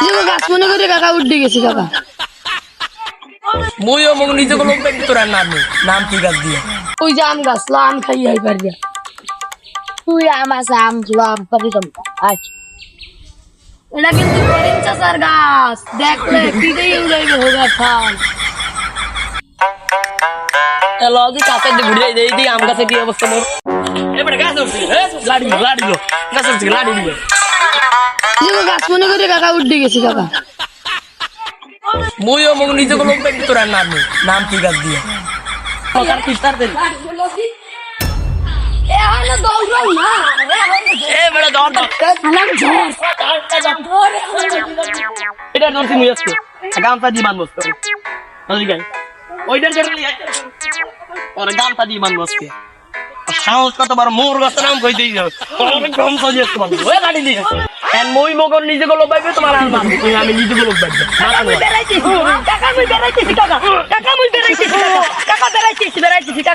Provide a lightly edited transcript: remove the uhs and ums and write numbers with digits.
নিজে গাছ মনে করে কাকা উঠে গেছি কাকা। মুইও মগ নিজে লোক দেখি তোর নাম কি গাছ দিয়ে? ওই যে আম গাছ আম খাই আই পারি তুই আমার আম লাম পাবি কম আচ্ছা এটা কিন্তু করিম চাচার গাছ দেখলে কি দিয়ে উড়াইবে হোগা ফাল। লজি কাছে দিয়ে ঘুরে দেই দি আম গাছে কি অবস্থা মোর। এবারে গাছ উঠছে লাড়ি গাছ উঠছে লাড়ি দিবে। নিজে গাছ মনে করে কাকা উঠে গেছি কাকা। মুইও মগ নিজে লোক দেখি তোর নাম কি গাছ দিয়ে? সরকার পিস্তার দেন এ হলো দৌড়াও না এ বড় দর হালাম ঝড় এটা নরসি মুই আজকে গামটা দি মান বসতো বুঝলি গাই ওইটার জন্য ওরে গামটা দি মান বসকে সাহস কত বড় মোর গাছ নাম কই দেই যাও ওরে গম সাজিয়ে তো মান ওই লাড়ি দি এন্ড মই মগর নিজে লোক বাইবে তোমার আর মান আমি নিজে লোক বাইবে কাকা মুই বেড়াইতেছি কাকা কাকা মুই বেড়াইতেছি কাকা বেড়াইতেছি কাকা